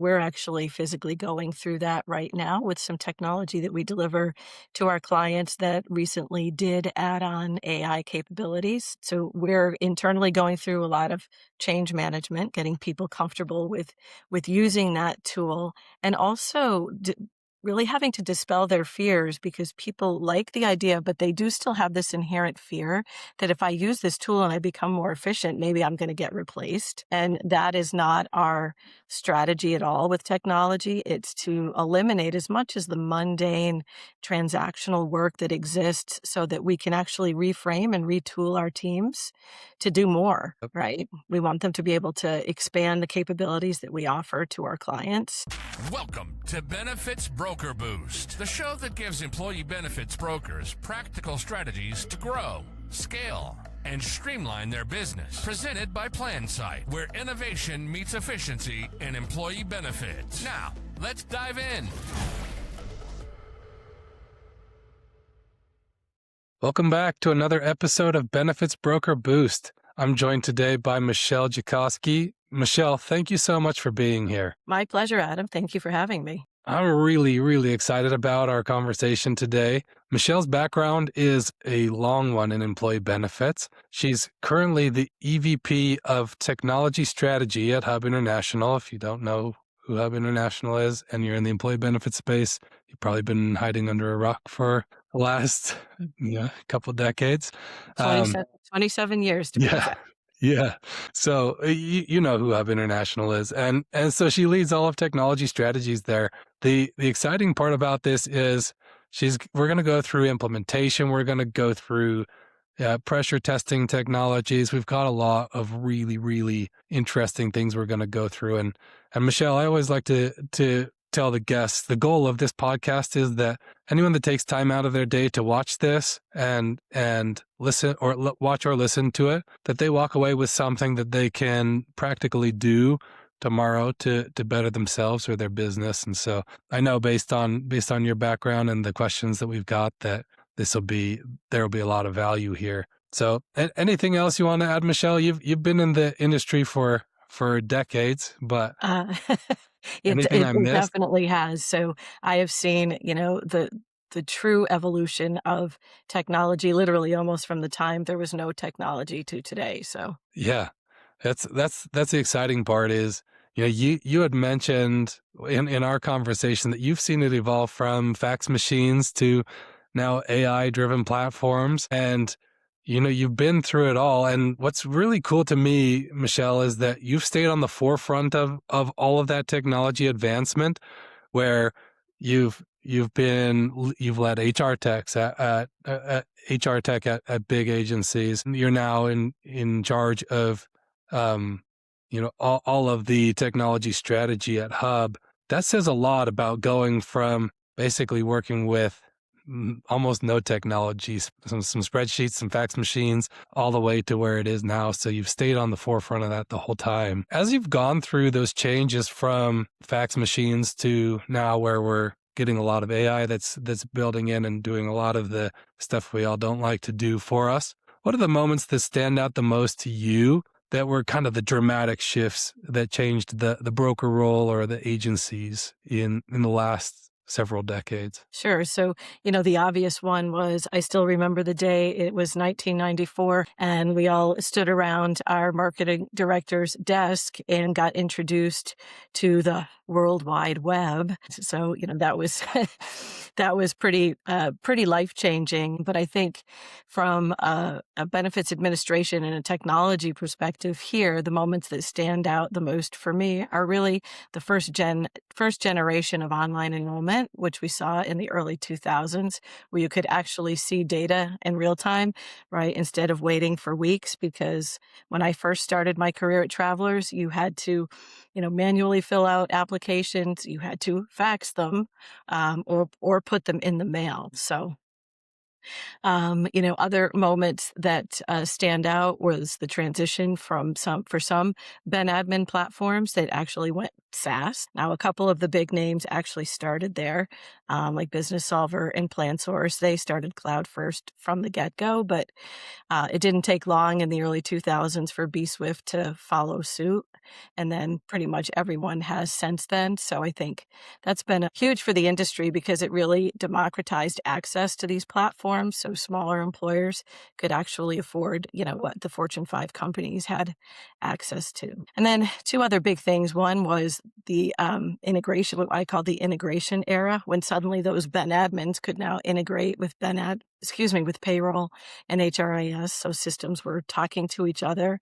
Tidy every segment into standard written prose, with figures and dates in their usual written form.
We're actually physically going through that right now with some technology that we deliver to our clients that recently did add on AI capabilities. So we're internally going through a lot of change management, getting people comfortable with using that tool, and also really having to dispel their fears, because people like the idea, but they do still have this inherent fear that if I use this tool and I become more efficient, maybe I'm going to get replaced. And that is not our strategy at all with technology. It's to eliminate as much as the mundane transactional work that exists so that we can actually reframe and retool our teams to do more, Yep. right? We want them to be able to expand the capabilities that we offer to our clients. Welcome to Benefits Broker Boost, the show that gives employee benefits brokers practical strategies to grow, scale, and streamline their business. Presented by Plansight, where innovation meets efficiency in employee benefits. Now, let's dive in. Welcome back to another episode of Benefits Broker Boost. I'm joined today by Michelle Jukoski. Michelle, thank you so much for being here. My pleasure, Adam. Thank you for having me. I'm really excited about our conversation today. Michelle's background is a long one in employee benefits. She's currently the EVP of Technology Strategy at Hub International. If you don't know who Hub International is and you're in the employee benefits space, you've probably been hiding under a rock for the last couple decades. 27 years to be Yeah. exact. Yeah. So you know who Hub International is. And so she leads all of technology strategies there. The exciting part about this is we're going to go through implementation. We're going to go through pressure testing technologies. We've got a lot of really interesting things we're going to go through. And Michelle, I always like to tell the guests, the goal of this podcast is that anyone that takes time out of their day to watch this and listen or watch or listen to it, that they walk away with something that they can practically do tomorrow to better themselves or their business. And so I know based on your background and the questions that we've got, that there will be a lot of value here. So anything else you want to add, Michelle? You've been in the industry for decades, but anything I It missed? definitely has. So I have seen, the true evolution of technology, literally almost from the time there was no technology to today. So Yeah, that's the exciting part is, you had mentioned in our conversation that you've seen it evolve from fax machines to now AI driven platforms, and you've been through it all. And what's really cool to me, Michelle, is that you've stayed on the forefront of all of that technology advancement, where you've led HR techs at HR tech at big agencies. You're now in charge of all of the technology strategy at Hub. That says a lot about going from basically working with almost no technology, some spreadsheets, some fax machines, all the way to where it is now. So you've stayed on the forefront of that the whole time. As you've gone through those changes from fax machines to now where we're getting a lot of AI that's building in and doing a lot of the stuff we all don't like to do for us, what are the moments that stand out the most to you that were kind of the dramatic shifts that changed the broker role or the agencies in the last several decades? sure. So, the obvious one was, I still remember the day. It was 1994, and we all stood around our marketing director's desk and got introduced to the World Wide Web. So, that was that was pretty life changing. But I think from a benefits administration and a technology perspective here, the moments that stand out the most for me are really the first generation of online enrollment, which we saw in the early 2000s, where you could actually see data in real time, right? Instead of waiting for weeks, because when I first started my career at Travelers, you had to, manually fill out applications. You had to fax them, or put them in the mail. So Other moments that stand out was the transition from some Ben admin platforms that actually went SaaS. Now, a couple of the big names actually started there, like Business Solver and PlanSource. They started cloud first from the get-go, but it didn't take long in the early 2000s for B-Swift to follow suit, and then pretty much everyone has since then. So I think that's been huge for the industry because it really democratized access to these platforms. So smaller employers could actually afford, what the Fortune 5 companies had access to. And then two other big things. One was the integration, what I call the integration era, when suddenly those Ben admins could now integrate with with payroll and HRIS. So systems were talking to each other.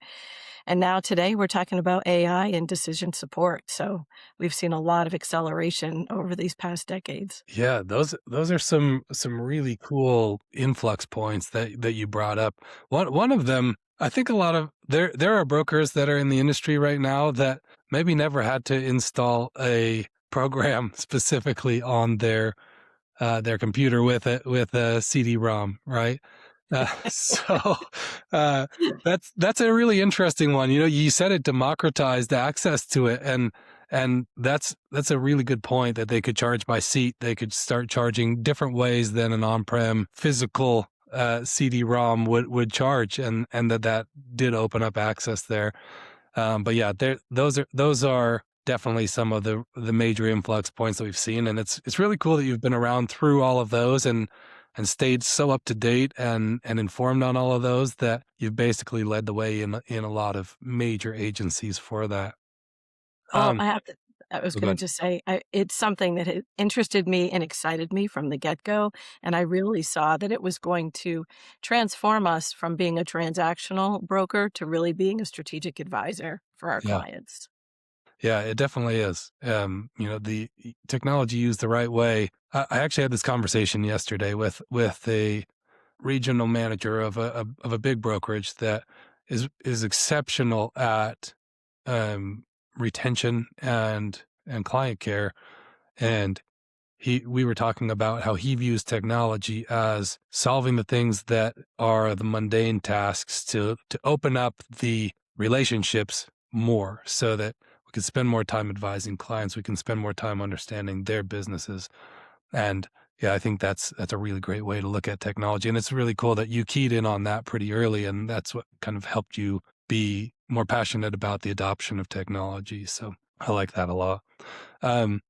And now today we're talking about AI and decision support. So we've seen a lot of acceleration over these past decades. Yeah, those are some really cool influx points that you brought up. One of them, I think a lot of there are brokers that are in the industry right now that maybe never had to install a program specifically on their computer with a CD-ROM, right? So uh, that's a really interesting one. You said it democratized access to it, and that's a really good point that they could charge by seat. They could start charging different ways than an on-prem physical CD-ROM would charge, and that did open up access there. But yeah, those are definitely some of the major influx points that we've seen, and it's really cool that you've been around through all of those and stayed so up to date and informed on all of those that you've basically led the way in a lot of major agencies for that. Well, Um, I was oh, go going ahead. to just say, it's something that had interested me and excited me from the get-go, and I really saw that it was going to transform us from being a transactional broker to really being a strategic advisor for our Yeah, clients. yeah, it definitely is. The technology used the right way. I actually had this conversation yesterday with a regional manager of a big brokerage that is exceptional at um, retention and client care, and we were talking about how he views technology as solving the things that are the mundane tasks to open up the relationships more, so that we can spend more time advising clients, we can spend more time understanding their businesses. And yeah, I think that's a really great way to look at technology. And it's really cool that you keyed in on that pretty early, and that's what kind of helped you be more passionate about the adoption of technology. So I like that a lot. Um,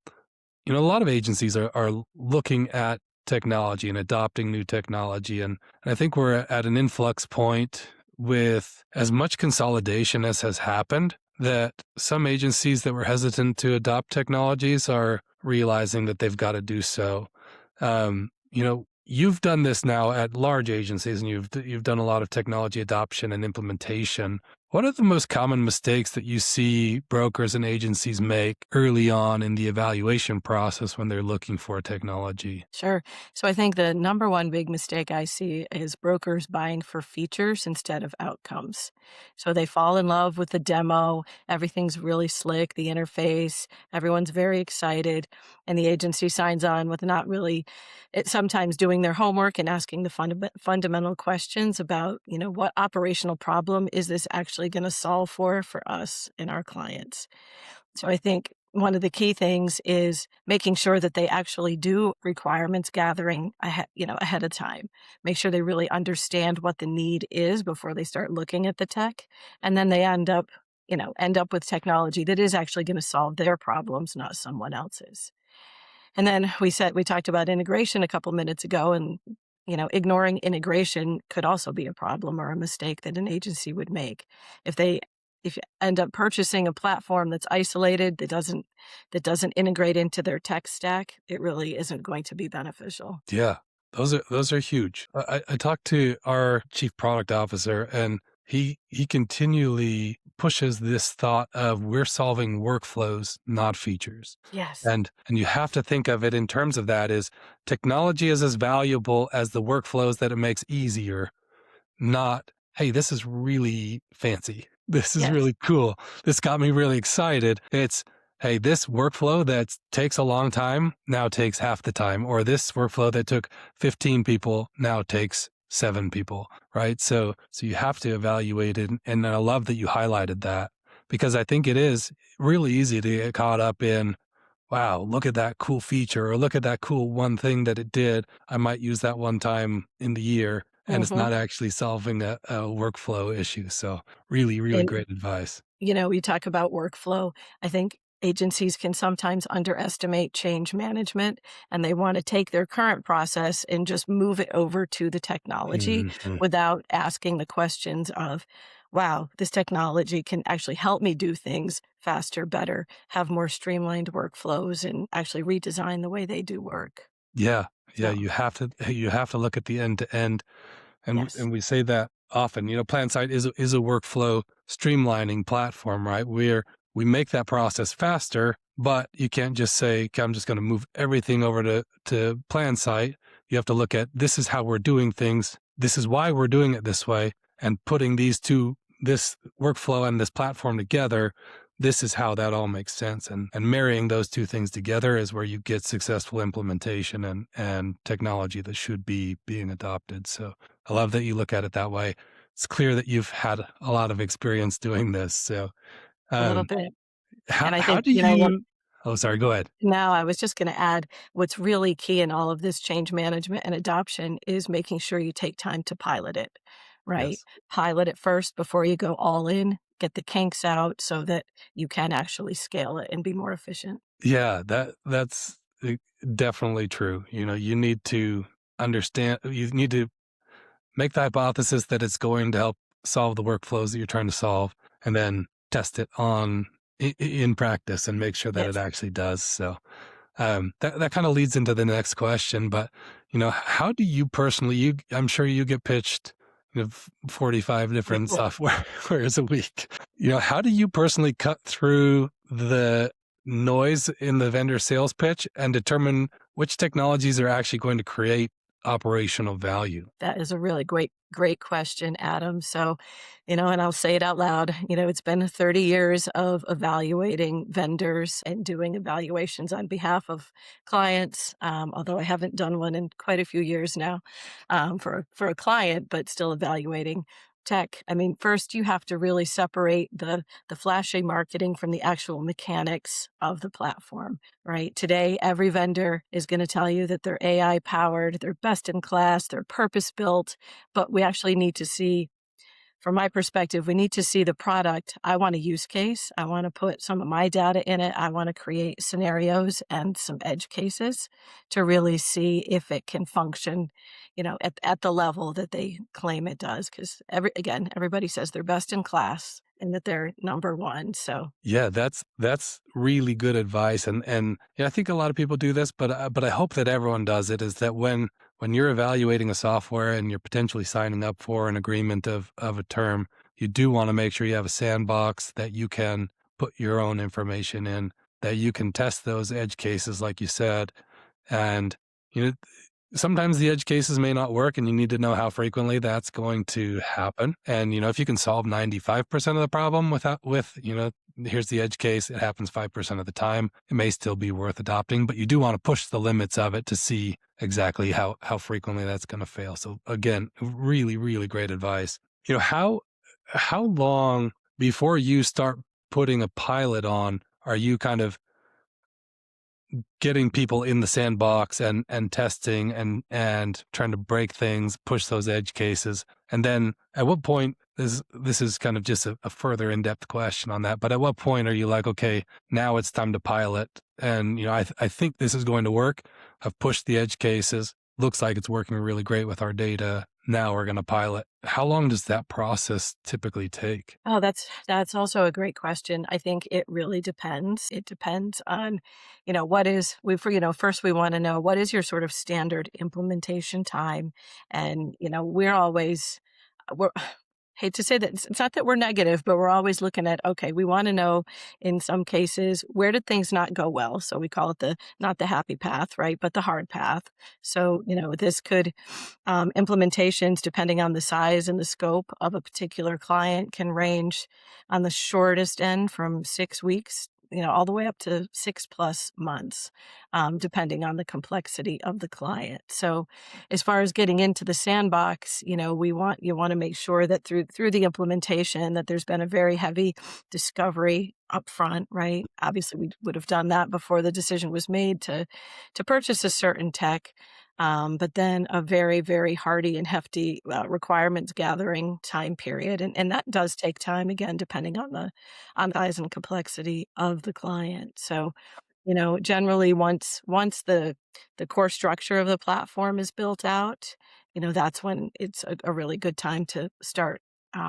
a lot of agencies are looking at technology and adopting new technology. And I think we're at an influx point with as much consolidation as has happened, that some agencies that were hesitant to adopt technologies are realizing that they've got to do so. You've done this now at large agencies, and you've done a lot of technology adoption and implementation. What are the most common mistakes that you see brokers and agencies make early on in the evaluation process when they're looking for technology? Sure. So I think the number one big mistake I see is brokers buying for features instead of outcomes. So they fall in love with the demo, everything's really slick, the interface, everyone's very excited, and the agency signs on with not really sometimes doing their homework and asking the fundamental questions about, what operational problem is this actually going to solve for us and our clients. So I think one of the key things is making sure that they actually do requirements gathering ahead of time. Make sure they really understand what the need is before they start looking at the tech. And then they end up with technology that is actually going to solve their problems, not someone else's. And then we talked about integration a couple minutes ago, and ignoring integration could also be a problem or a mistake that an agency would make. If you end up purchasing a platform that's isolated, that doesn't integrate into their tech stack, it really isn't going to be beneficial. Yeah, those are huge. I talked to our chief product officer, and he continually pushes this thought of we're solving workflows, not features. Yes. And you have to think of it in terms of that is technology is as valuable as the workflows that it makes easier, not, hey, this is really fancy. This is Yes. really cool. This got me really excited. It's hey, this workflow that takes a long time now takes half the time, or this workflow that took 15 people now takes 7 people, right? So you have to evaluate it. And I love that you highlighted that, because I think it is really easy to get caught up in, wow, look at that cool feature, or look at that cool one thing that it did. I might use that one time in the year, and it's Hmm. not actually solving a workflow issue. So really, really And, great advice. we talk about workflow. I think agencies can sometimes underestimate change management, and they want to take their current process and just move it over to the technology Mhm. without asking the questions of, wow, this technology can actually help me do things faster, better, have more streamlined workflows, and actually redesign the way they do work. Yeah, yeah, So, you have to look at the end to end, and yes, and we say that often. Plansight is a workflow streamlining platform, right? We make that process faster, but you can't just say, "Okay, I'm just going to move everything over to Plansight." You have to look at, this is how we're doing things. This is why we're doing it this way, and putting this workflow and this platform together. This is how that all makes sense. And marrying those two things together is where you get successful implementation and technology that should be being adopted. So I love that you look at it that way. It's clear that you've had a lot of experience doing this. So a little um, bit. how And I how think, do what you? Oh, sorry. Go ahead. now I was just going to add, what's really key in all of this change management and adoption is making sure you take time to pilot it, right? Yes. Pilot it first before you go all in, get the kinks out so that you can actually scale it and be more efficient. Yeah, that's definitely true. You need to understand. You need to make the hypothesis that it's going to help solve the workflows that you're trying to solve, and then test it in practice and make sure that it Yes. actually does. So that kind of leads into the next question. But how do you personally? I'm sure you get pitched 45 different software wares a week. How do you personally cut through the noise in the vendor sales pitch and determine which technologies are actually going to create operational value? That is a really great question, Adam. So, and I'll say it out loud, it's been 30 years of evaluating vendors and doing evaluations on behalf of clients. Although I haven't done one in quite a few years now, for a client, but still evaluating tech. I mean, first you have to really separate the flashy marketing from the actual mechanics of the platform, right? Today, every vendor is going to tell you that they're AI powered, they're best in class, they're purpose built, but we actually need to see, from my perspective, we need to see the product. I want a use case. I want to put some of my data in it. I want to create scenarios and some edge cases to really see if it can function, at the level that they claim it does. Because everybody says they're best in class and that they're number one. So Yeah, that's really good advice, and yeah, I think a lot of people do this, but I hope that everyone does it. Is that when you're evaluating a software and you're potentially signing up for an agreement of a term, you do want to make sure you have a sandbox that you can put your own information in, that you can test those edge cases, like you said, and you know sometimes the edge cases may not work, and you need to know how frequently that's going to happen. And if you can solve 95% of the problem here's the edge case, it happens 5% of the time, it may still be worth adopting, but you do want to push the limits of it to see exactly how frequently that's going to fail. So again, really, really great advice. How long before you start putting a pilot on are you kind of getting people in the sandbox and testing and trying to break things, push those edge cases? And then at what point, this is kind of just a further in-depth question on that, but at what point are you like, okay, now it's time to pilot, and I think this is going to work. I've pushed the edge cases. Looks like it's working really great with our data. Now we're going to pilot. How long does that process typically take? Oh, that's also a great question. I think it really depends. It depends on, what is first we want to know what is your sort of standard implementation time. And, we're hate to say that it's not that we're negative, but we're always looking at, okay, we want to know in some cases, where did things not go well? So we call it not the happy path, right? But the hard path. So, this could, implementations, depending on the size and the scope of a particular client, can range on the shortest end from 6 weeks all the way up to 6+ months, depending on the complexity of the client. So as far as getting into the sandbox, you want to make sure that through the implementation that there's been a very heavy discovery upfront, right? Obviously, we would have done that before the decision was made to purchase a certain tech. But then a very, very hardy and hefty requirements gathering time period. And that does take time, again, depending on the size and complexity of the client. So, generally once the core structure of the platform is built out, that's when it's a really good time to start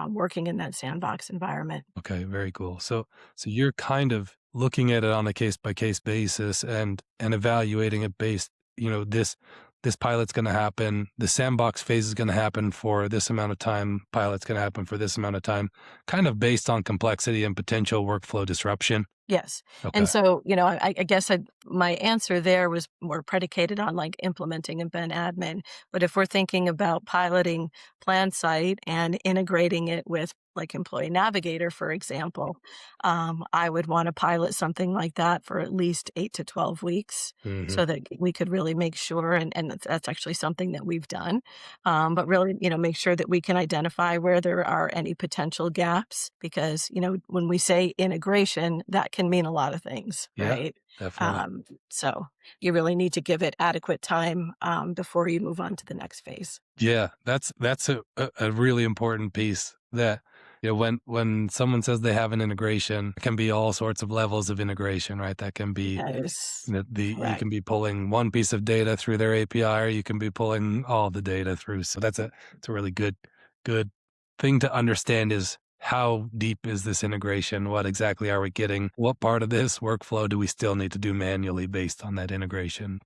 working in that sandbox environment. Okay, very cool. So you're kind of looking at it on a case by case basis and evaluating it based, this pilot's going to happen, the sandbox phase is going to happen for this amount of time, pilot's going to happen for this amount of time, kind of based on complexity and potential workflow disruption. Yes. Okay. And so, I guess my answer there was more predicated on like implementing and Ben admin. But if we're thinking about piloting Plansight and integrating it with like Employee Navigator, for example, I would want to pilot something like that for at least 8 to 12 weeks hmm so that we could really make sure, and that's actually something that we've done, but really, make sure that we can identify where there are any potential gaps because, when we say integration, that can mean a lot of things, Yeah, right? definitely. So you really need to give it adequate time before you move on to the next phase. Yeah, that's a really important piece that when someone says they have an integration, it can be all sorts of levels of integration, right? That can be That is you correct. can be pulling one piece of data through their API, or you can be pulling all the data through. So it's a really good thing to understand is how deep is this integration? What exactly are we getting? What part of this workflow do we still need to do manually based on that integration?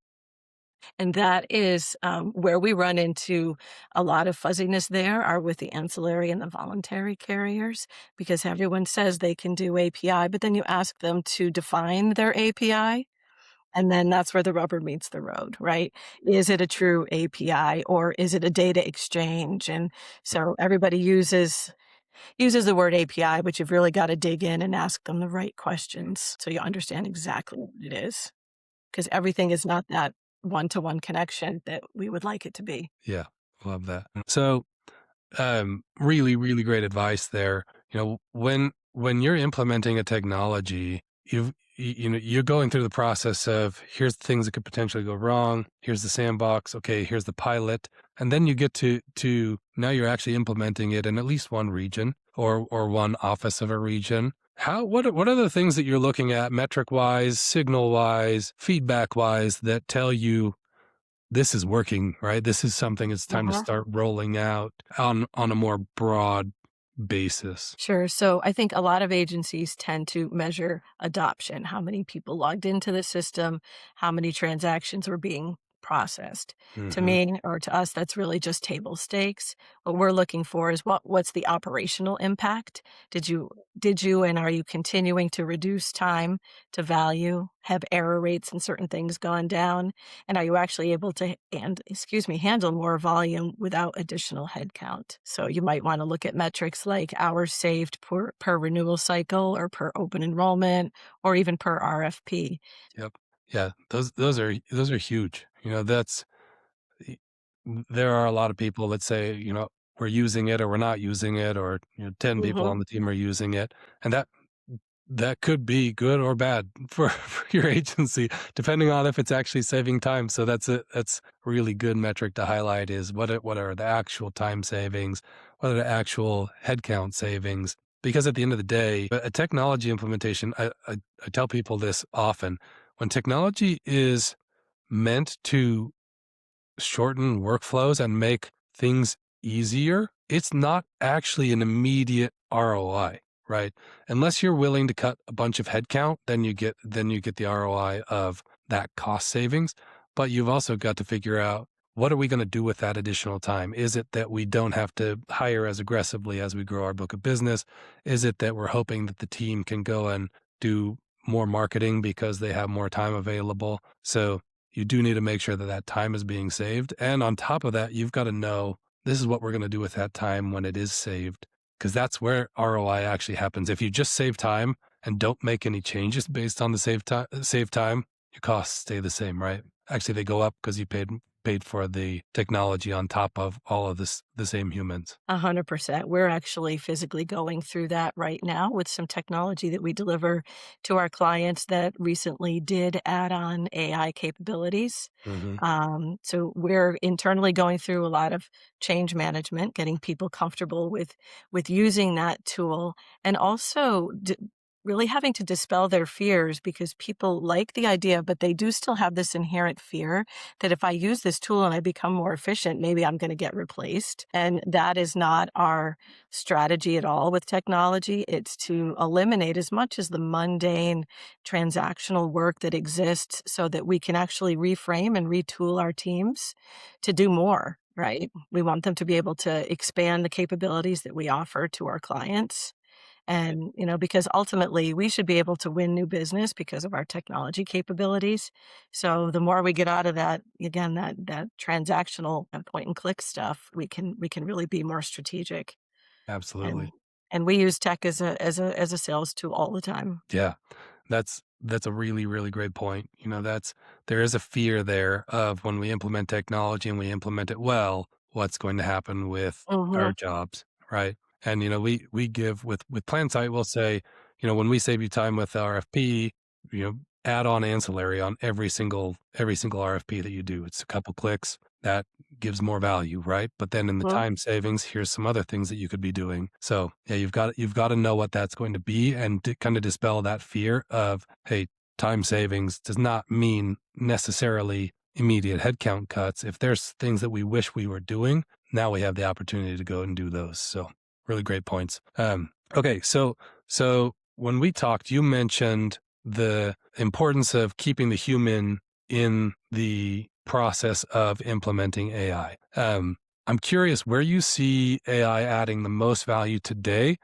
And that is where we run into a lot of fuzziness there are with the ancillary and the voluntary carriers, because everyone says they can do API, but then you ask them to define their API. And then that's where the rubber meets the road, right? Is it a true API or is it a data exchange? And so everybody uses the word API, but you've really got to dig in and ask them the right questions so you understand exactly what it is. Because everything is not that one-to-one connection that we would like it to be. Yeah, love that. So really, really great advice there. When you're implementing a technology, you're going through the process of here's the things that could potentially go wrong. Here's the sandbox. Okay, here's the pilot, and then you get to now you're actually implementing it in at least one region or one office of a region. What are the things that you're looking at metric wise, signal wise, feedback wise that tell you this is working, right? This is something it's time to Uh-huh. start rolling out on a more broad basis. Sure. So I think a lot of agencies tend to measure adoption, how many people logged into the system, how many transactions were being processed. To hmm me or to us, that's really just table stakes. What we're looking for is what's the operational impact? Did you and are you continuing to reduce time to value? Have error rates and certain things gone down? And are you actually able to handle more volume without additional headcount? So you might want to look at metrics like hours saved per renewal cycle or per open enrollment or even per RFP. Yep. Yeah. Those are huge. Y- there are a lot of people that say, we're using it or we're not using it, or 10 people Hmm. on the team are using it. And that could be good or bad for your agency, depending on if it's actually saving time. So that's a really good metric to highlight is what are the actual time savings, what are the actual headcount savings? Because at the end of the day, a technology implementation, I tell people this often, when technology is meant to shorten workflows and make things easier, it's not actually an immediate ROI, right? Unless you're willing to cut a bunch of headcount, then you get the ROI of that cost savings. But you've also got to figure out what are we going to do with that additional time? Is it that we don't have to hire as aggressively as we grow our book of business? Is it that we're hoping that the team can go and do more marketing because they have more time available? So you do need to make sure that that time is being saved. And on top of that, you've got to know this is what we're going to do with that time when it is saved, because that's where ROI actually happens. If you just save time and don't make any changes based on the save time, your costs stay the same, right? Actually, they go up because you paid for the technology on top of all of the same humans. 100%. We're actually physically going through that right now with some technology that we deliver to our clients that recently did add on AI capabilities. Hmm. So we're internally going through a lot of change management, getting people comfortable with using that tool, and also really having to dispel their fears, because people like the idea, but they do still have this inherent fear that if I use this tool and I become more efficient, maybe I'm going to get replaced. And that is not our strategy at all with technology. It's to eliminate as much as the mundane transactional work that exists so that we can actually reframe and retool our teams to do more, right? We want them to be able to expand the capabilities that we offer to our clients. And, because ultimately we should be able to win new business because of our technology capabilities. So the more we get out of that, again, that transactional and point and click stuff, we can really be more strategic. And Absolutely. and we use tech as a sales tool all the time. Yeah. That's a really, really great point. There is a fear there of when we implement technology and we implement it well, what's going to happen with our Mhm. jobs, right? And we give with Plansight, we'll say, when we save you time with RFP, add on ancillary on every single RFP that you do. It's a couple clicks that gives more value, right? But then in the Mhm. time savings, here's some other things that you could be doing. So yeah, you've got to know what that's going to be and to kind of dispel that fear of, hey, time savings does not mean necessarily immediate headcount cuts. If there's things that we wish we were doing, now we have the opportunity to go and do those. So really great points. Okay, so when we talked, you mentioned the importance of keeping the human in the process of implementing AI. I'm curious where you see AI adding the most value today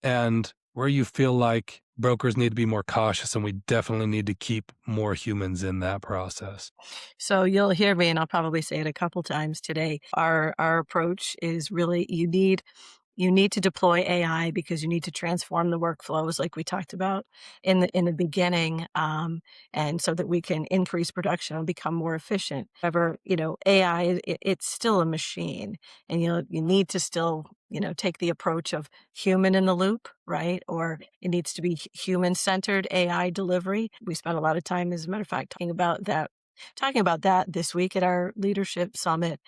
and where you feel like brokers need to be more cautious and we definitely need to keep more humans in that process. So you'll hear me, and I'll probably say it a couple times today. Our approach is really you need to deploy AI because you need to transform the workflows like we talked about in the beginning, and so that we can increase production and become more efficient. However, AI, it's still a machine, and you need to still, take the approach of human in the loop, right? Or it needs to be human-centered AI delivery. We spent a lot of time, as a matter of fact, talking about that this week at our leadership summit.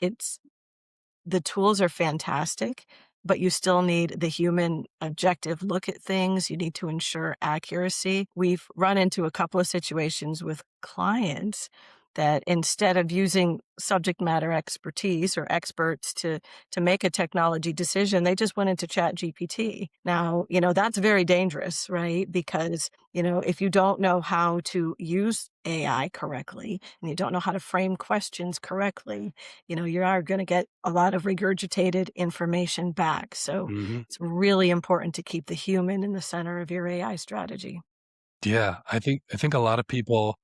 The tools are fantastic, but you still need the human objective look at things. You need to ensure accuracy. We've run into a couple of situations with clients that instead of using subject matter expertise or experts to make a technology decision, they just went into Chat GPT. Now, that's very dangerous, right? Because, if you don't know how to use AI correctly and you don't know how to frame questions correctly, you are going to get a lot of regurgitated information back. So Hmm. it's really important to keep the human in the center of your AI strategy. Yeah, I think a lot of people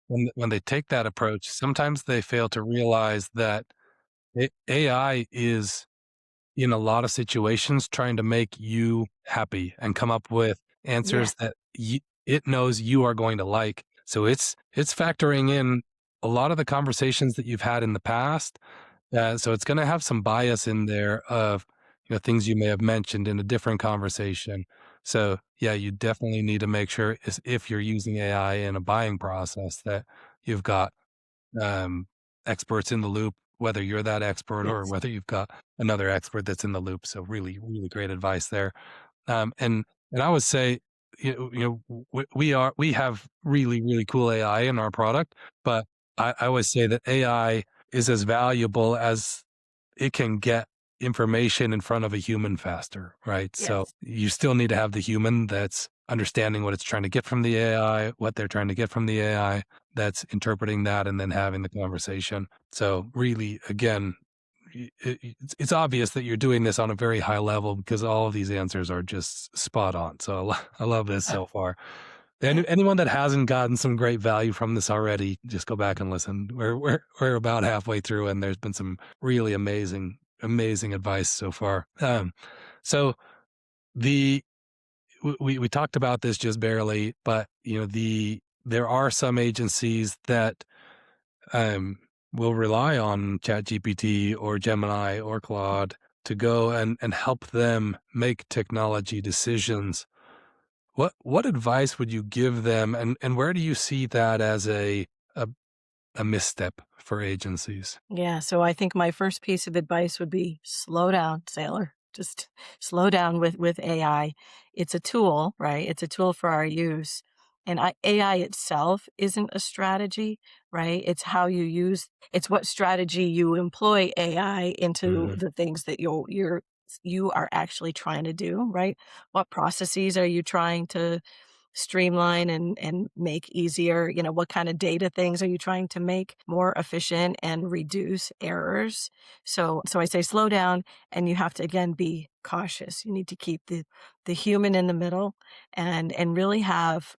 when they take that approach, sometimes they fail to realize that AI is in a lot of situations trying to make you happy and come up with Yeah. answers that it knows you are going to like. So it's factoring in a lot of the conversations that you've had in the past. So it's going to have some bias in there of things you may have mentioned in a different conversation. So yeah, you definitely need to make sure if you're using AI in a buying process that you've got um, experts in the loop, whether you're that expert or Yes. whether you've got another expert that's in the loop. So really, really great advice there. And I would say, we have really, really cool AI in our product, but I always say that AI is as valuable as it can get information in front of a human faster, right? So Yes. you still need to have the human that's understanding what it's trying to get from the AI, what they're trying to get from the AI, that's interpreting that and then having the conversation. So really, again, it's obvious that you're doing this on a very high level because all of these answers are just spot on. So I love this so far. Anyone that hasn't gotten some great value from this already, just go back and listen. We're about halfway through, and there's been some really amazing advice so far. So the we talked about this just barely, but there are some agencies that um, will rely on ChatGPT or Gemini or Claude to go and help them make technology decisions. What advice would you give them, and where do you see that as a, a misstep for agencies? Yeah, so I think my first piece of advice would be slow down, sailor. Just slow down with AI. It's a tool, right? It's a tool for our use. And AI itself isn't a strategy, right? It's how you use it's what strategy you employ AI into Hmm. the things that you are actually trying to do, right? What processes are you trying to streamline and make easier? What kind of data things are you trying to make more efficient and reduce errors? So I say slow down, and you have to again be cautious. You need to keep the human in the middle, and really have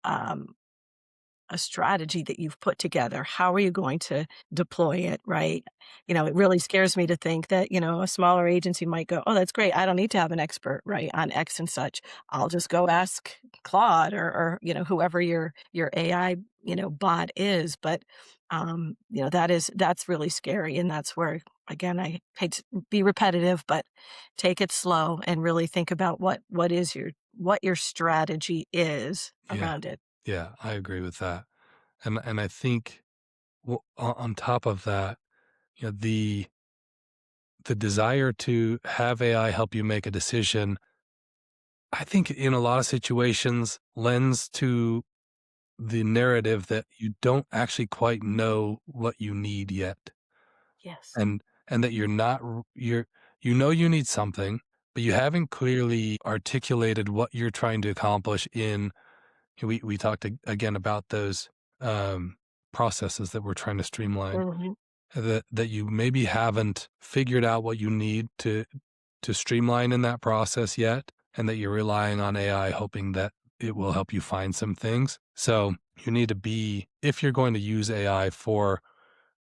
a strategy that you've put together. How are you going to deploy it, right? It really scares me to think that, a smaller agency might go, "Oh, that's great. I don't need to have an expert, right, on X and such. I'll just go ask Claude or whoever your AI, bot is." But that's really scary. And that's where, again, I hate to be repetitive, but take it slow and really think about what your strategy is Yeah, around it. yeah, I agree with that, and I think on top of that, the desire to have AI help you make a decision, I think in a lot of situations lends to the narrative that you don't actually quite know what you need yet. Yes. And that you're not r- you're you need something, but you haven't clearly articulated what you're trying to accomplish in we talked again about those processes that we're trying to streamline, Mhm. that you maybe haven't figured out what you need to streamline in that process yet, and that you're relying on AI hoping that it will help you find some things. So you need to be, if you're going to use AI for,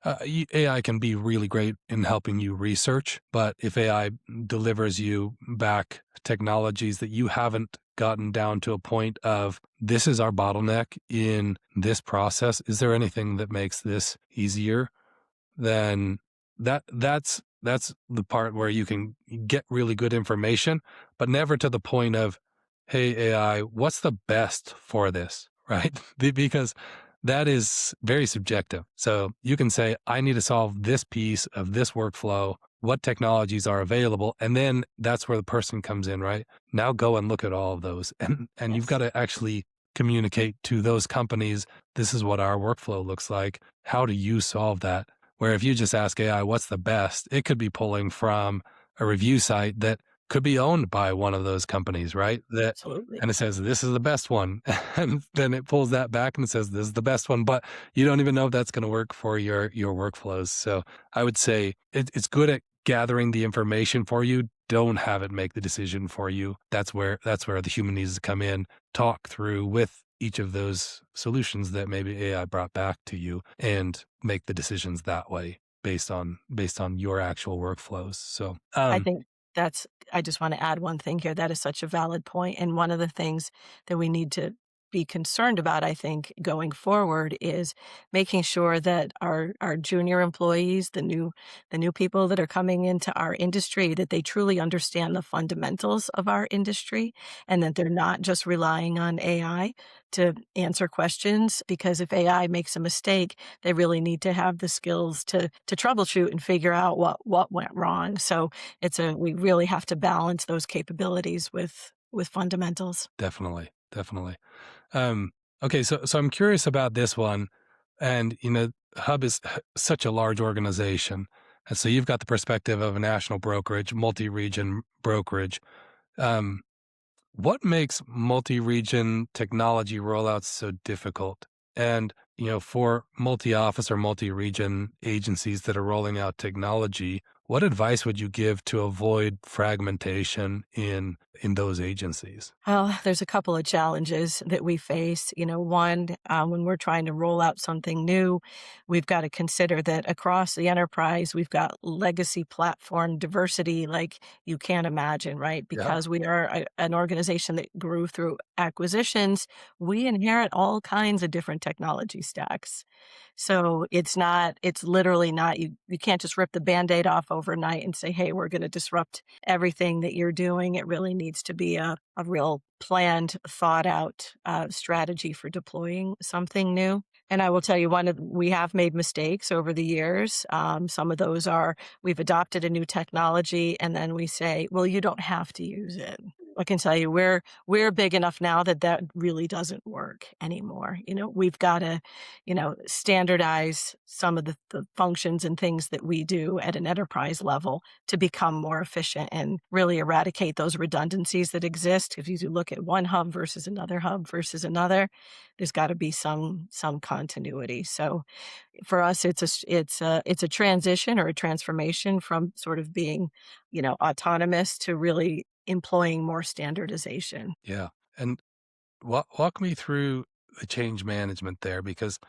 AI can be really great in helping you research, but if AI delivers you back technologies that you haven't gotten down to a point of, this is our bottleneck in this process, is there anything that makes this easier? Then that's the part where you can get really good information, but never to the point of, "Hey, AI, what's the best for this?" Right? Because that is very subjective. So you can say, "I need to solve this piece of this workflow. What technologies are available?" And then that's where the person comes in, right? Now go and look at all of those. And you've got Yes. to actually communicate to those companies, this is what our workflow looks like. How do you solve that? Where if you just ask AI, what's the best, it could be pulling from a review site that could be owned by one of those companies, right? Absolutely. And it says, this is the best one. And then it pulls that back and it says, this is the best one. But you don't even know if that's going to work for your workflows. So I would say it's good at gathering the information for you. Don't have it make the decision for you. That's where the human needs to come in, talk through with each of those solutions that maybe AI brought back to you, and make the decisions that way based on your actual workflows. So, I think that's I just wanna add one thing here. That is such a valid point, and one of the things that we need to be concerned about, I think, going forward is making sure that our junior employees, the new people that are coming into our industry, that they truly understand the fundamentals of our industry, and that they're not just relying on AI to answer questions, because if AI makes a mistake, they really need to have the skills to troubleshoot and figure out what went wrong. So we really have to balance those capabilities with fundamentals. definitely, definitely. Um, okay, so I'm curious about this one, and Hub is such a large organization, and so you've got the perspective of a national brokerage, multi-region brokerage. Um, what makes multi-region technology rollouts so difficult? And for multi-office or multi-region agencies that are rolling out technology, what advice would you give to avoid fragmentation in those agencies? Well, there's a couple of challenges that we face. One, when we're trying to roll out something new, we've got to consider that across the enterprise, we've got legacy platform diversity like you can't imagine, right? Yeah. Because we are an organization that grew through acquisitions, we inherit all kinds of different technology stacks. So it's literally not, you can't just rip the Band-Aid off overnight and say, hey, we're going to disrupt everything that you're doing. It really needs to be a real planned, thought out strategy for deploying something new. And I will tell you, we have made mistakes over the years. Some of those are we've adopted a new technology and then we say, well, you don't have to use it. I can tell you we're big enough now that that really doesn't work anymore. We've got to, standardize some of the functions and things that we do at an enterprise level to become more efficient and really eradicate those redundancies that exist. If you look at one hub versus another, there's got to be some continuity. So for us, it's a transition or a transformation from sort of being, autonomous to really employing more standardization. Yeah. And walk me through the change management there, because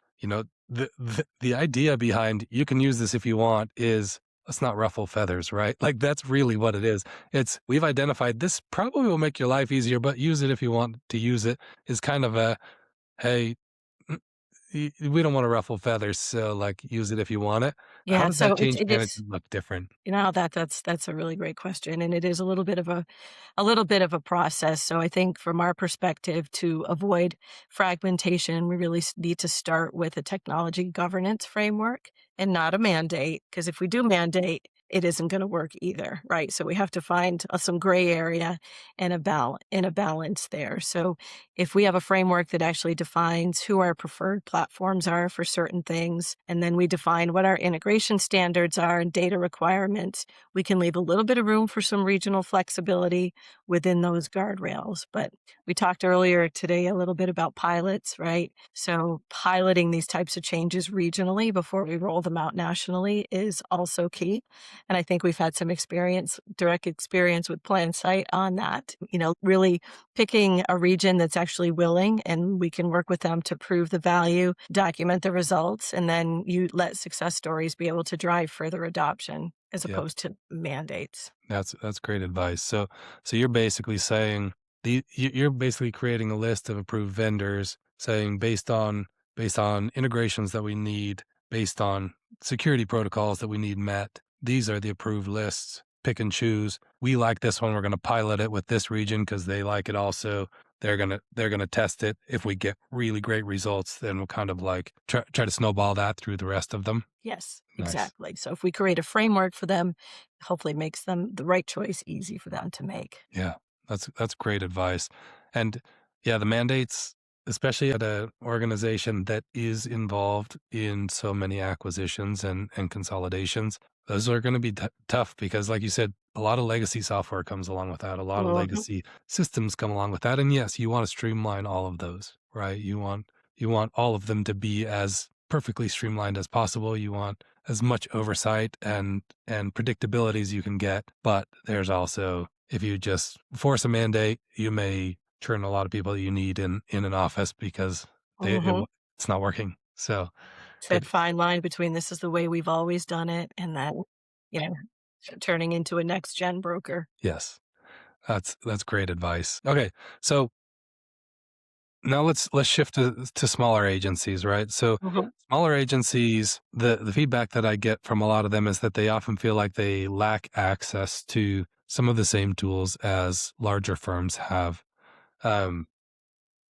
the idea behind you can use this if you want is let's not ruffle feathers, right? Like that's really what it is. It's we've identified this probably will make your life easier, but use it if you want to use it is kind of a hey, mm, we don't want to ruffle feathers, so like use it if you want it. How Yeah, does so that it's change it is management look different? that's a really great question, and it is a little bit of a process. So I think from our perspective, to avoid fragmentation, we really need to start with a technology governance framework and not a mandate. Because if we do mandate, it isn't going to work either, right? So we have to find some gray area and a balance there. So if we have a framework that actually defines who our preferred platforms are for certain things, and then we define what our integration standards are and data requirements, we can leave a little bit of room for some regional flexibility within those guardrails. But we talked earlier today a little bit about pilots, right? So piloting these types of changes regionally before we roll them out nationally is also key. And I think we've had some direct experience with Plansight on that, really picking a region that's actually willing and we can work with them to prove the value, document the results, and then you let success stories be able to drive further adoption as Yep. opposed to mandates. That's great advice. So you're basically saying you're basically creating a list of approved vendors, saying based on integrations that we need, based on security protocols that we need met. These are the approved lists. Pick and choose. We like this one. We're going to pilot it with this region because they like it also. They're gonna test it. If we get really great results, then we'll kind of like try to snowball that through the rest of them. Yes, Nice. exactly. So if we create a framework for them, hopefully makes them the right choice easy for them to make. Yeah, that's great advice. And yeah, the mandates, especially at an organization that is involved in so many acquisitions and consolidations, those are going to be tough because, like you said, a lot of legacy software comes along with that. A lot of Mhm. legacy systems come along with that. And yes, you want to streamline all of those, right? You want all of them to be as perfectly streamlined as possible. You want as much oversight and predictability as you can get. But there's also, if you just force a mandate, you may turn a lot of people you need in an office because Mhm. it's not working. So, It's but that fine line between this is the way we've always done it and that, you know, turning into a next gen broker. yes, that's great advice. Okay, so now let's shift to smaller agencies, right? So Mhm. smaller agencies, the feedback that I get from a lot of them is that they often feel like they lack access to some of the same tools as larger firms have. Um,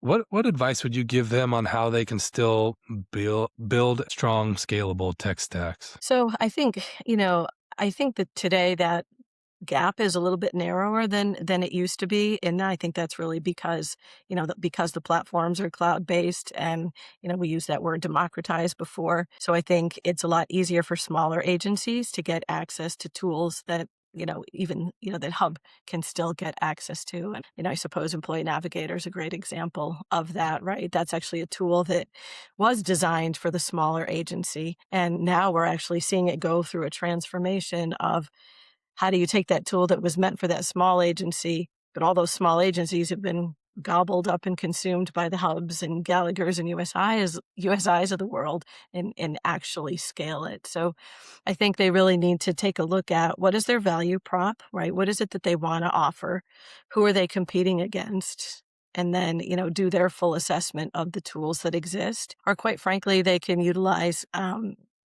what advice would you give them on how they can still build strong, scalable tech stacks? So I think that today that gap is a little bit narrower than it used to be, and I think that's really because because the platforms are cloud based, and we used that word democratized before. So I think it's a lot easier for smaller agencies to get access to tools that even, that hub can still get access to. And, I suppose Employee Navigator is a great example of that, right? That's actually a tool that was designed for the smaller agency. And now we're actually seeing it go through a transformation of how do you take that tool that was meant for that small agency, but all those small agencies have been gobbled up and consumed by the hubs and Gallagher's and USIs of the world, and actually scale it. So I think they really need to take a look at what is their value prop, right? What is it that they want to offer? Who are they competing against? And then, do their full assessment of the tools that exist. Or quite frankly, they can utilize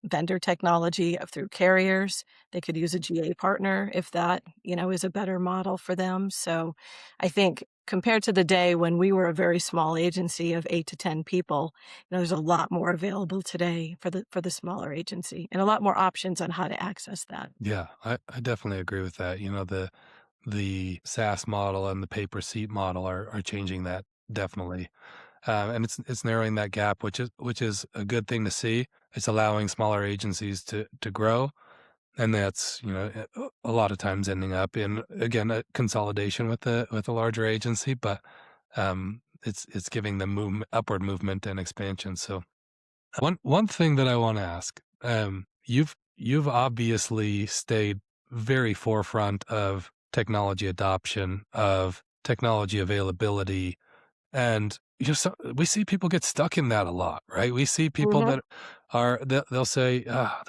vendor technology through carriers. They could use a GA partner if that, is a better model for them. So I think compared to the day when we were a very small agency of 8 to 10 people, there's a lot more available today for the smaller agency and a lot more options on how to access that. Yeah, I definitely agree with that. The SaaS model and the pay per seat model are changing that definitely. And it's narrowing that gap, which is a good thing to see. It's allowing smaller agencies to grow, and that's a lot of times ending up in, again, a consolidation with a larger agency, but it's giving them upward movement and expansion. So one thing that I want to ask, you've obviously stayed very forefront of technology adoption, of technology availability, and we see people get stuck in that a lot, right? We see people Mhm. that they'll say,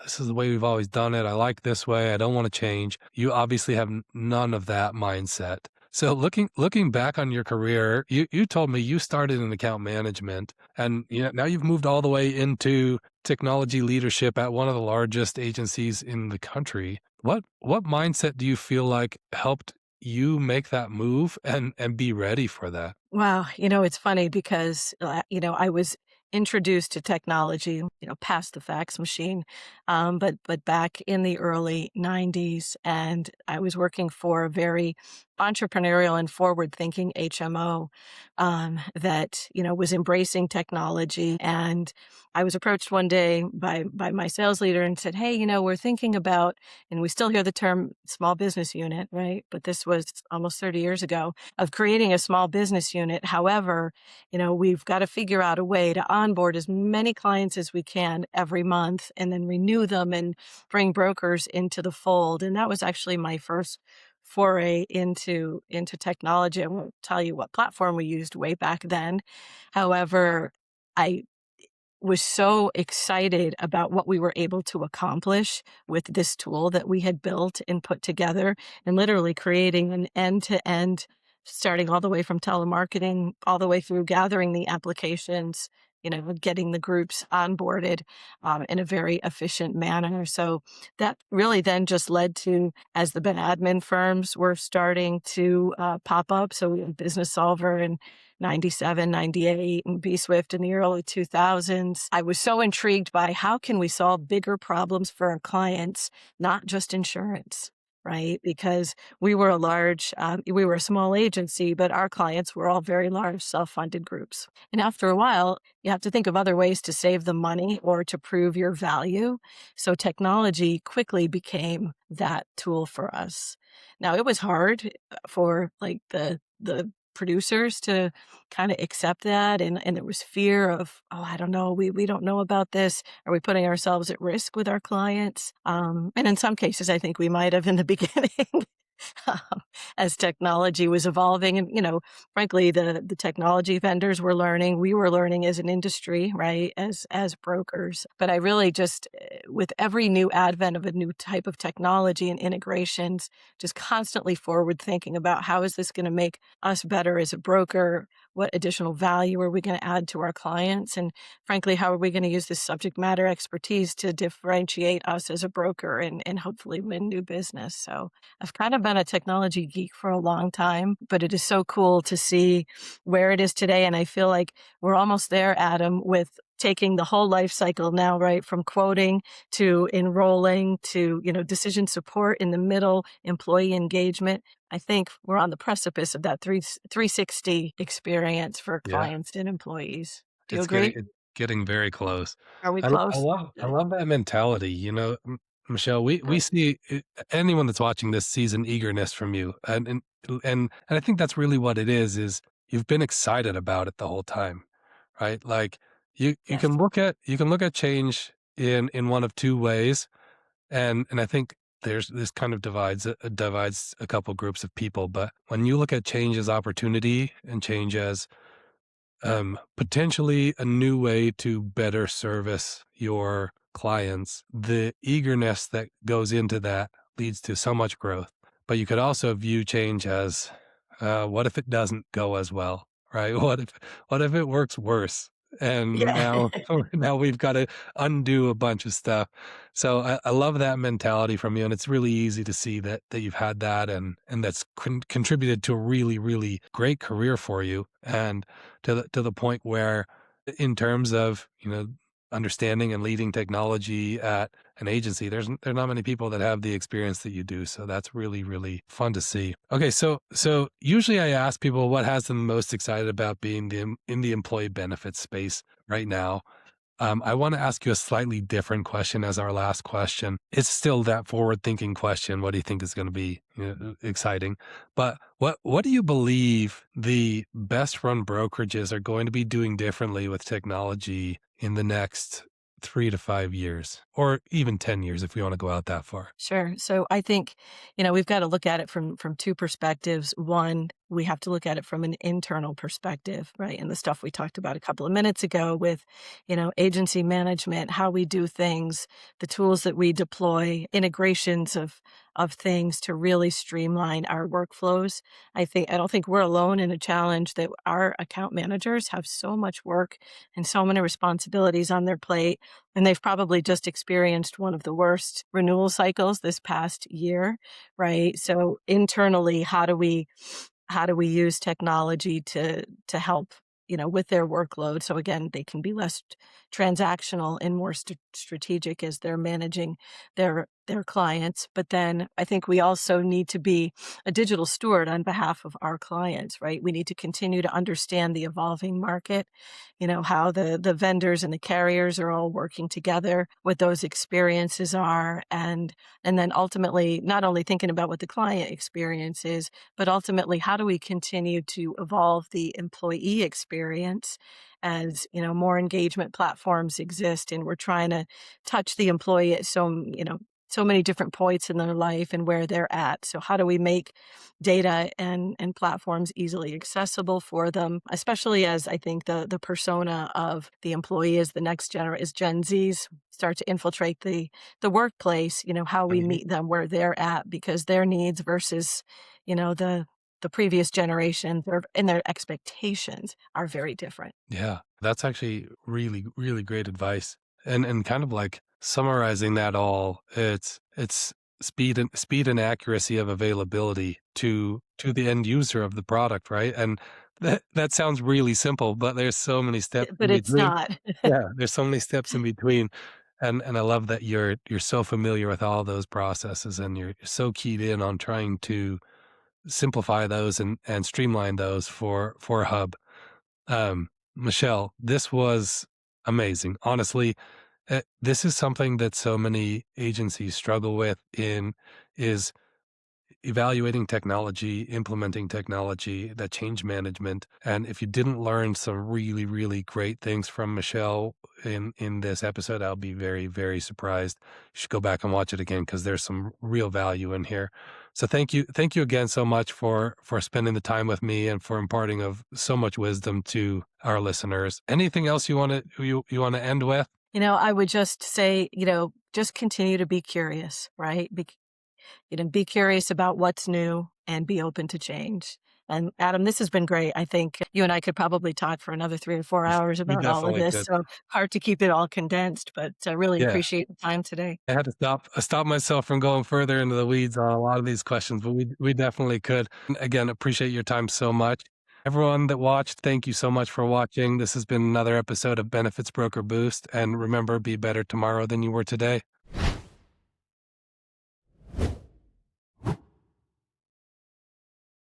"This is the way we've always done it. I like this way. I don't want to change." You obviously have none of that mindset. So looking back on your career, you told me you started in account management, and now you've moved all the way into technology leadership at one of the largest agencies in the country. What mindset do you feel like helped you make that move and be ready for that? Wow, it's funny because, I was introduced to technology, past the fax machine, but back in the early '90s, and I was working for a very entrepreneurial and forward-thinking HMO, that, was embracing technology. And I was approached one day by my sales leader and said, "Hey, we're thinking about," and we still hear the term small business unit, right? But this was almost 30 years ago, of creating a small business unit. However, we've got to figure out a way to onboard as many clients as we can every month and then renew them and bring brokers into the fold. And that was actually my first foray into technology. I won't tell you what platform we used way back then. However, I was so excited about what we were able to accomplish with this tool that we had built and put together, and literally creating an end-to-end, starting all the way from telemarketing, all the way through gathering the applications, getting the groups onboarded in a very efficient manner. So that really then just led to, as the admin firms were starting to pop up. So we had Business Solver and 97, 98, and B-Swift in the early 2000s. I was so intrigued by how can we solve bigger problems for our clients, not just insurance, right? Because we were we were a small agency, but our clients were all very large self-funded groups. And after a while, you have to think of other ways to save them money or to prove your value. So technology quickly became that tool for us. Now, it was hard for like the producers to kind of accept that, and there was fear of, oh, I don't know, we don't know about this. Are we putting ourselves at risk with our clients? And in some cases, I think we might have in the beginning. As technology was evolving, and frankly, the technology vendors were learning, we were learning as an industry, right, as brokers. But I really just, with every new advent of a new type of technology and integrations, just constantly forward thinking about how is this going to make us better as a broker? What additional value are we going to add to our clients? And frankly, how are we going to use this subject matter expertise to differentiate us as a broker and hopefully win new business? So I've kind of been a technology geek for a long time, but it is so cool to see where it is today. And I feel like we're almost there, Adam, with taking the whole life cycle now, right? From quoting to enrolling to, decision support in the middle, employee engagement. I think we're on the precipice of that 360 experience for Yeah. clients and employees. Do you It's getting agree? getting very close. Are we I close? love I Good. love that mentality, Michelle, we Good. see anyone that's watching this sees an eagerness from you, and I think that's really what it is you've been excited about it the whole time, right? Like you Yes. can look at change in one of two ways, and I think there's this kind of divides a couple groups of people. But when you look at change as opportunity and change as potentially a new way to better service your clients, the eagerness that goes into that leads to so much growth. But you could also view change as, what if it doesn't go as well, right? What if it works worse? And Yeah. now, now we've got to undo a bunch of stuff. So I love that mentality from you, and it's really easy to see that you've had that, and that's contributed to a really, really great career for you. And to the point where in terms of, understanding and leading technology at an agency, there are not many people that have the experience that you do. So that's really, really fun to see. Okay, so usually I ask people what has them most excited about being in the employee benefits space right now. I want to ask you a slightly different question as our last question. It's still that forward-thinking question. What do you think is going to be, exciting? But what do you believe the best-run brokerages are going to be doing differently with technology in the next 3 to 5 years, or even 10 years if we want to go out that far? Sure. So I think, we've got to look at it from two perspectives. One, we have to look at it from an internal perspective, right? And the stuff we talked about a couple of minutes ago with, agency management, how we do things, the tools that we deploy, integrations of things to really streamline our workflows. I don't think we're alone in a challenge that our account managers have so much work and so many responsibilities on their plate, and they've probably just experienced one of the worst renewal cycles this past year, right? So internally, how do we use technology to help, with their workload? So again, they can be less transactional and more strategic as they're managing their clients. But then I think we also need to be a digital steward on behalf of our clients, right? We need to continue to understand the evolving market, how the vendors and the carriers are all working together, what those experiences are, and then ultimately not only thinking about what the client experience is, but ultimately how do we continue to evolve the employee experience as, more engagement platforms exist, and we're trying to touch the employee at so many different points in their life and where they're at. So how do we make data and platforms easily accessible for them, especially as I think the persona of the employee is the next is Gen Zs start to infiltrate the workplace, how we Mhm. meet them where they're at, because their needs versus, the previous generations and their expectations are very different. Yeah, that's actually really, really great advice. And kind of like summarizing that all, it's speed and accuracy of availability to the end user of the product, right? And that sounds really simple, but there's so many steps But in it's between. not. Yeah, there's so many steps in between. And I love that you're so familiar with all those processes, and you're so keyed in on trying to simplify those and streamline those for Hub. Michelle, this was amazing. Honestly, this is something that so many agencies struggle with in is evaluating technology, implementing technology, that change management. And if you didn't learn some really, really great things from Michelle in this episode, I'll be very, very surprised. You should go back and watch it again because there's some real value in here. So thank you again so much for spending the time with me and for imparting of so much wisdom to our listeners. Anything else you want to end with? I would just say, just continue to be curious, right? Be curious about what's new and be open to change. And Adam, this has been great. I think you and I could probably talk for another 3 or 4 hours We about all of definitely this. could. So hard to keep it all condensed, but I really Yeah. appreciate the time today. I had to stop myself from going further into the weeds on a lot of these questions, but we definitely could. And again, appreciate your time so much. Everyone that watched, thank you so much for watching. This has been another episode of Benefits Broker Boost. And remember, be better tomorrow than you were today.